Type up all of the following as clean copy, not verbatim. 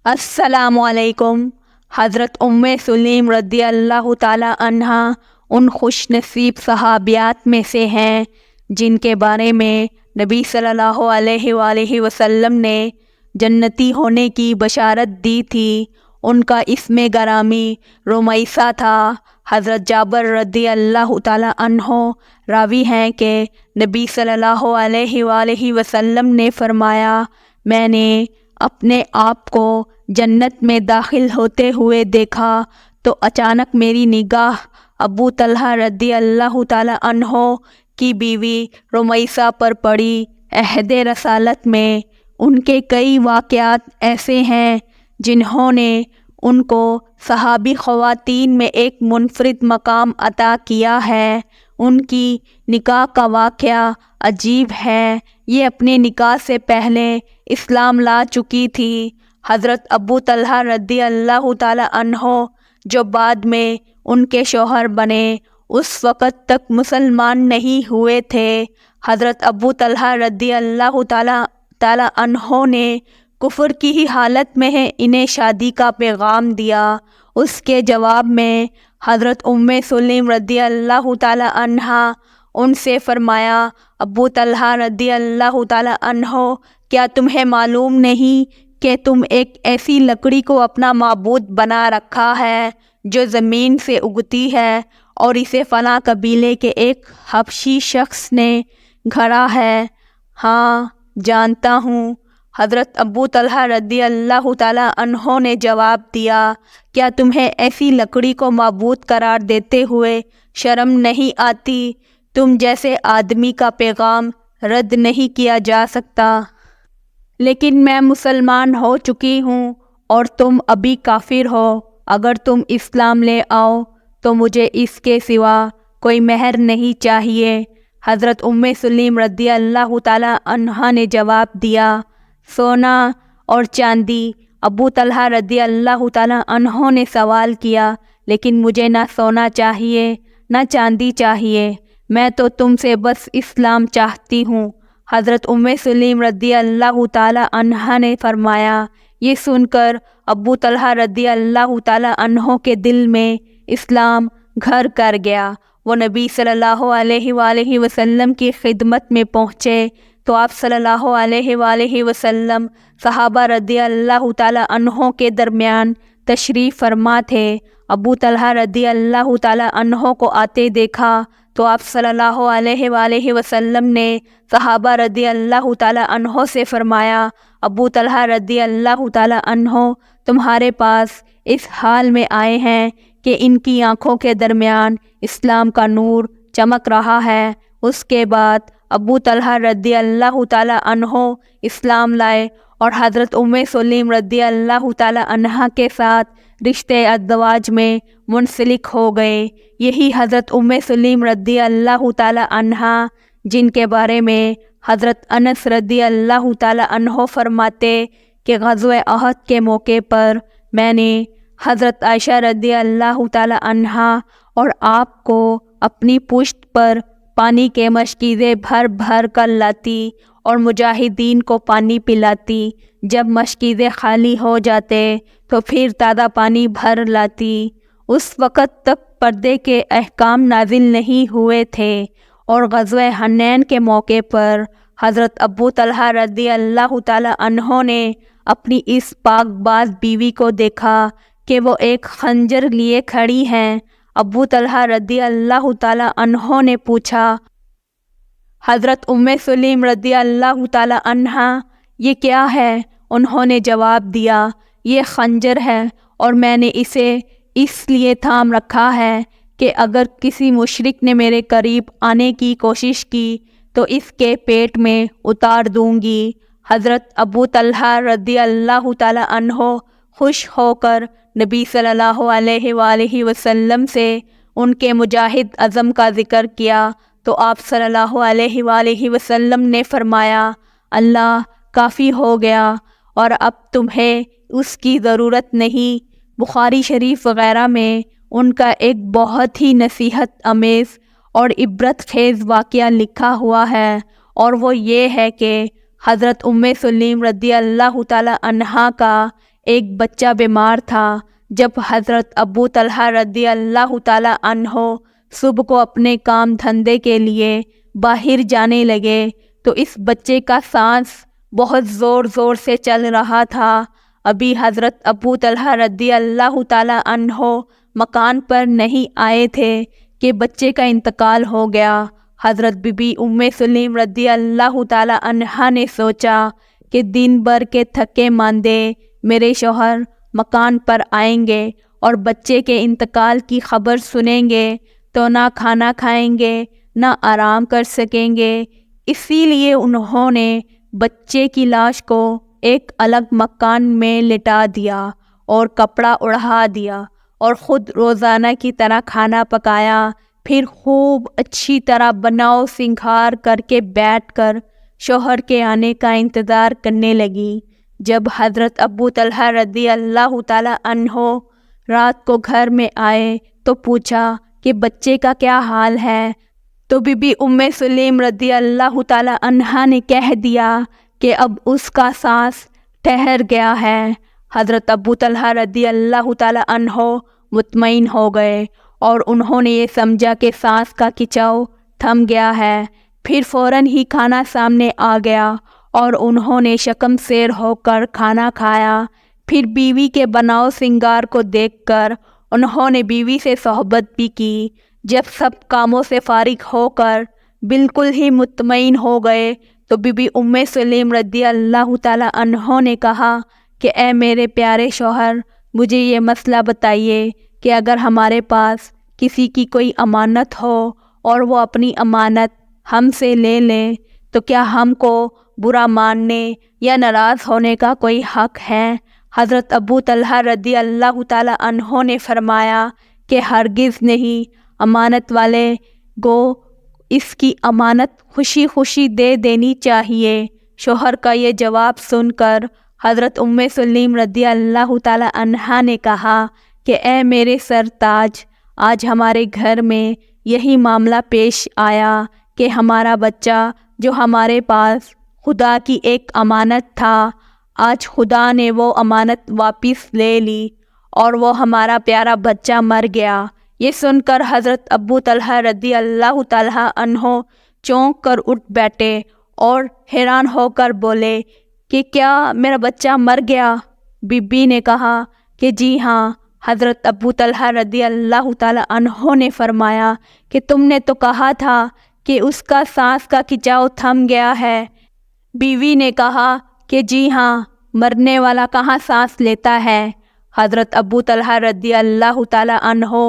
السلام علیکم۔ حضرت سلیم رضی اللہ تعالی عنہا ان خوش نصیب صحابیات میں سے ہیں جن کے بارے میں نبی صلی اللہ علیہ وآلہ وسلم نے جنتی ہونے کی بشارت دی تھی۔ ان کا اسم گرامی رمیثہ تھا۔ حضرت جابر رضی اللہ تعالی عنہ راوی ہیں کہ نبی صلی اللہ علیہ وآلہ وسلم نے فرمایا، میں نے اپنے آپ کو جنت میں داخل ہوتے ہوئے دیکھا تو اچانک میری نگاہ ابو طلحہ رضی اللہ تعالی عنہ کی بیوی رمیثہ پر پڑی۔ عہد رسالت میں ان کے کئی واقعات ایسے ہیں جنہوں نے ان کو صحابی خواتین میں ایک منفرد مقام عطا کیا ہے۔ ان کی نکاح کا واقعہ عجیب ہے۔ یہ اپنے نکاح سے پہلے اسلام لا چکی تھی۔ حضرت ابو طلحہ رضی اللہ تعالی عنہ جو بعد میں ان کے شوہر بنے، اس وقت تک مسلمان نہیں ہوئے تھے۔ حضرت ابو طلحہ رضی اللہ تعالی عنہ نے کفر کی ہی حالت میں انہیں شادی کا پیغام دیا۔ اس کے جواب میں حضرت سلیم رضی اللہ تعالی عنہا ان سے فرمایا، ابو طلحہ رضی اللہ تعالی عنہ، کیا تمہیں معلوم نہیں کہ تم ایک ایسی لکڑی کو اپنا معبود بنا رکھا ہے جو زمین سے اگتی ہے اور اسے فلاں قبیلے کے ایک حبشی شخص نے گھڑا ہے؟ ہاں، جانتا ہوں۔ حضرت ابو طلحہ رضی اللہ تعالی عنہ نے جواب دیا، کیا تمہیں ایسی لکڑی کو معبود قرار دیتے ہوئے شرم نہیں آتی؟ تم جیسے آدمی کا پیغام رد نہیں کیا جا سکتا۔ لیکن میں مسلمان ہو چکی ہوں اور تم ابھی کافر ہو۔ اگر تم اسلام لے آؤ تو مجھے اس کے سوا کوئی مہر نہیں چاہیے۔ حضرت سلیم رضی اللہ تعالی عنہا نے جواب دیا، سونا اور چاندی۔ ابو طلحہ رضی اللہ تعالی عنہ نے سوال کیا، لیکن مجھے نہ سونا چاہیے نہ چاندی چاہیے، میں تو تم سے بس اسلام چاہتی ہوں۔ حضرت سلیم رضی اللہ تعالی عنہا نے فرمایا، یہ سن کر ابو طلحہ رضی اللہ تعالی عنہ کے دل میں اسلام گھر کر گیا۔ وہ نبی صلی اللہ علیہ وآلہ وسلم کی خدمت میں پہنچے تو آپ صلی اللہ علیہ وآلہ وسلم صحابہ رضی اللہ تعالی عنہ کے درمیان تشریف فرما تھے۔ ابو طلحہ رضی اللہ تعالی عنہ کو آتے دیکھا تو آپ صلی اللہ علیہ وآلہ وسلم نے صحابہ رضی اللہ تعالی عنہ سے فرمایا، ابو طلحہ رضی اللہ تعالی عنہ تمہارے پاس اس حال میں آئے ہیں کہ ان کی آنکھوں کے درمیان اسلام کا نور چمک رہا ہے۔ اس کے بعد ابو طلحہ رضی اللہ تعالی عنہ اسلام لائے اور حضرت سلیم رضی اللہ تعالی عنہا کے ساتھ رشتے ازدواج میں منسلک ہو گئے۔ یہی حضرت سلیم رضی اللہ تعالی عنہا جن کے بارے میں حضرت انس رضی اللہ تعالی عنہ فرماتے کہ غزوہ احد کے موقع پر میں نے حضرت عائشہ رضی اللہ تعالی عنہا اور آپ کو اپنی پشت پر پانی کے مشکیزیں بھر بھر کر لاتی اور مجاہدین کو پانی پلاتی۔ جب مشکیزیں خالی ہو جاتے تو پھر تازہ پانی بھر لاتی۔ اس وقت تک پردے کے احکام نازل نہیں ہوئے تھے اور غزوہ حنین کے موقع پر حضرت ابو طلحہ رضی اللہ تعالی عنہ نے اپنی اس پاک باز بیوی کو دیکھا کہ وہ ایک خنجر لیے کھڑی ہیں۔ ابو طلحہ رضی اللہ تعالی عنہ نے پوچھا، حضرت سلیم رضی اللہ تعالی عنہا، یہ کیا ہے؟ انہوں نے جواب دیا، یہ خنجر ہے اور میں نے اسے اس لیے تھام رکھا ہے کہ اگر کسی مشرک نے میرے قریب آنے کی کوشش کی تو اس کے پیٹ میں اتار دوں گی۔ حضرت ابو طلحہ رضی اللہ تعالی عنہ خوش ہو کر نبی صلی اللہ علیہ وآلہ وسلم سے ان کے مجاہد عزم کا ذکر کیا تو آپ صلی اللہ علیہ وآلہ وسلم نے فرمایا، اللہ کافی ہو گیا اور اب تمہیں اس کی ضرورت نہیں۔ بخاری شریف وغیرہ میں ان کا ایک بہت ہی نصیحت آمیز اور عبرت خیز واقعہ لکھا ہوا ہے، اور وہ یہ ہے کہ حضرت سلیم رضی اللہ تعالی عنہا کا ایک بچہ بیمار تھا۔ جب حضرت ابو طلحہ رضی اللہ تعالیٰ عنہ صبح کو اپنے کام دھندے کے لیے باہر جانے لگے تو اس بچے کا سانس بہت زور زور سے چل رہا تھا۔ ابھی حضرت ابو طلحہ رضی اللہ تعالیٰ عنہ مکان پر نہیں آئے تھے کہ بچے کا انتقال ہو گیا۔ حضرت بی بی ام سلیم رضی اللہ تعالیٰ عنہا نے سوچا کہ دن بھر کے تھکے ماندے میرے شوہر مکان پر آئیں گے اور بچے کے انتقال کی خبر سنیں گے تو نہ کھانا کھائیں گے نہ آرام کر سکیں گے۔ اسی لیے انہوں نے بچے کی لاش کو ایک الگ مکان میں لٹا دیا اور کپڑا اڑا دیا اور خود روزانہ کی طرح کھانا پکایا۔ پھر خوب اچھی طرح بناؤ سنگھار کر کے بیٹھ کر شوہر کے آنے کا انتظار کرنے لگی۔ جب حضرت ابو طلحہ رضی اللہ تعالیٰ عنہ رات کو گھر میں آئے تو پوچھا کہ بچے کا کیا حال ہے، تو بی بی ام سلیم رضی اللہ تعالیٰ عنہا نے کہہ دیا کہ اب اس کا سانس ٹھہر گیا ہے۔ حضرت ابو طلحہ رضی اللہ تعالیٰ عنہ مطمئن ہو گئے اور انہوں نے یہ سمجھا کہ سانس کا کھچاؤ تھم گیا ہے۔ پھر فوراً ہی کھانا سامنے آ گیا اور انہوں نے شکم سیر ہو کر کھانا کھایا۔ پھر بیوی کے بناؤ سنگار کو دیکھ کر انہوں نے بیوی سے صحبت بھی کی۔ جب سب کاموں سے فارغ ہو کر بالکل ہی مطمئن ہو گئے تو بی بی ام سلیم رضی اللہ تعالیٰ عنہ نے کہا کہ اے میرے پیارے شوہر، مجھے یہ مسئلہ بتائیے کہ اگر ہمارے پاس کسی کی کوئی امانت ہو اور وہ اپنی امانت ہم سے لے لیں تو کیا ہم کو برا ماننے یا ناراض ہونے کا کوئی حق ہے؟ حضرت ابو طلحہ رضی اللہ تعالیٰ عنہ نے فرمایا کہ ہرگز نہیں، امانت والے کو اس کی امانت خوشی خوشی دے دینی چاہیے۔ شوہر کا یہ جواب سن کر حضرت ام سلیم رضی اللہ تعالیٰ عنہا نے کہا کہ اے میرے سرتاج، آج ہمارے گھر میں یہی معاملہ پیش آیا کہ ہمارا بچہ جو ہمارے پاس خدا کی ایک امانت تھا، آج خدا نے وہ امانت واپس لے لی اور وہ ہمارا پیارا بچہ مر گیا۔ یہ سن کر حضرت ابو طلحہ رضی اللہ تعالیٰ عنہ چونک کر اٹھ بیٹھے اور حیران ہو کر بولے کہ کیا میرا بچہ مر گیا؟ بی بی نے کہا کہ جی ہاں۔ حضرت ابو طلحہ رضی اللہ تعالیٰ عنہ نے فرمایا کہ تم نے تو کہا تھا کہ اس کا سانس کا کھچاؤ تھم گیا ہے۔ بیوی نے کہا کہ جی ہاں، مرنے والا کہاں سانس لیتا ہے۔ حضرت ابو طلحہ رضی اللہ تعالیٰ عنہ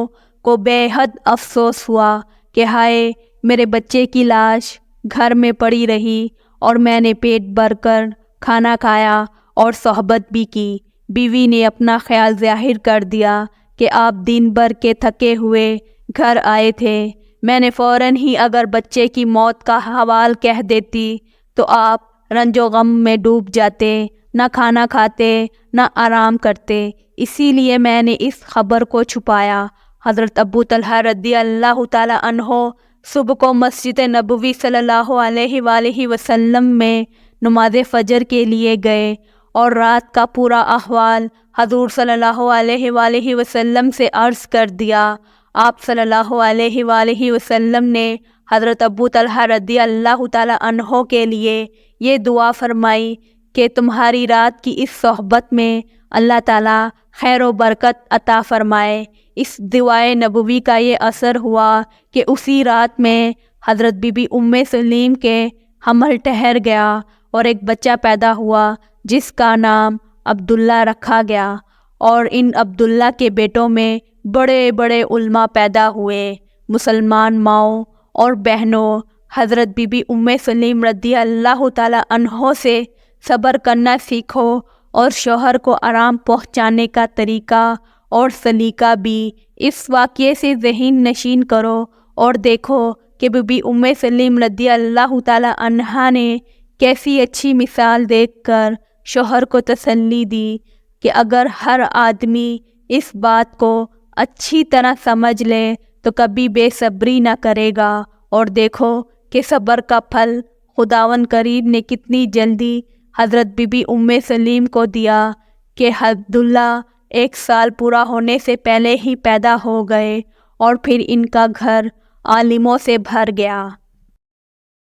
کو بے حد افسوس ہوا کہ ہائے، میرے بچے کی لاش گھر میں پڑی رہی اور میں نے پیٹ بھر کر کھانا کھایا اور صحبت بھی کی۔ بیوی نے اپنا خیال ظاہر کر دیا کہ آپ دن بھر کے تھکے ہوئے گھر آئے تھے، میں نے فوراً ہی اگر بچے کی موت کا حوال کہہ دیتی تو آپ رنج و غم میں ڈوب جاتے، نہ کھانا کھاتے نہ آرام کرتے، اسی لیے میں نے اس خبر کو چھپایا۔ حضرت ابو طلحہ رضی اللہ تعالیٰ عنہ صبح کو مسجد نبوی صلی اللہ علیہ وآلہ وسلم میں نماز فجر کے لیے گئے اور رات کا پورا احوال حضور صلی اللہ علیہ وآلہ وسلم سے عرض کر دیا۔ آپ صلی اللہ علیہ وآلہ وسلم نے حضرت ابو طلحہ رضی اللہ تعالیٰ عنہ کے لیے یہ دعا فرمائی کہ تمہاری رات کی اس صحبت میں اللہ تعالیٰ خیر و برکت عطا فرمائے۔ اس دعائے نبوی کا یہ اثر ہوا کہ اسی رات میں حضرت بی بی ام سلیم کے حمل ٹھہر گیا اور ایک بچہ پیدا ہوا جس کا نام عبداللہ رکھا گیا، اور ان عبداللہ کے بیٹوں میں بڑے بڑے علماء پیدا ہوئے۔ مسلمان ماؤں اور بہنوں، حضرت بی بی ام سلیم رضی اللہ تعالیٰ عنہ سے صبر کرنا سیکھو اور شوہر کو آرام پہنچانے کا طریقہ اور سلیقہ بھی اس واقعے سے ذہن نشین کرو اور دیکھو کہ بی بی ام سلیم رضی اللہ تعالیٰ عنہا نے کیسی اچھی مثال دیکھ کر شوہر کو تسلی دی کہ اگر ہر آدمی اس بات کو اچھی طرح سمجھ لے تو کبھی بے صبری نہ کرے گا، اور دیکھو کہ صبر کا پھل خداوند کریم نے کتنی جلدی حضرت بی بی ام سلیم کو دیا کہ عبداللہ 1 سال پورا ہونے سے پہلے ہی پیدا ہو گئے اور پھر ان کا گھر عالموں سے بھر گیا۔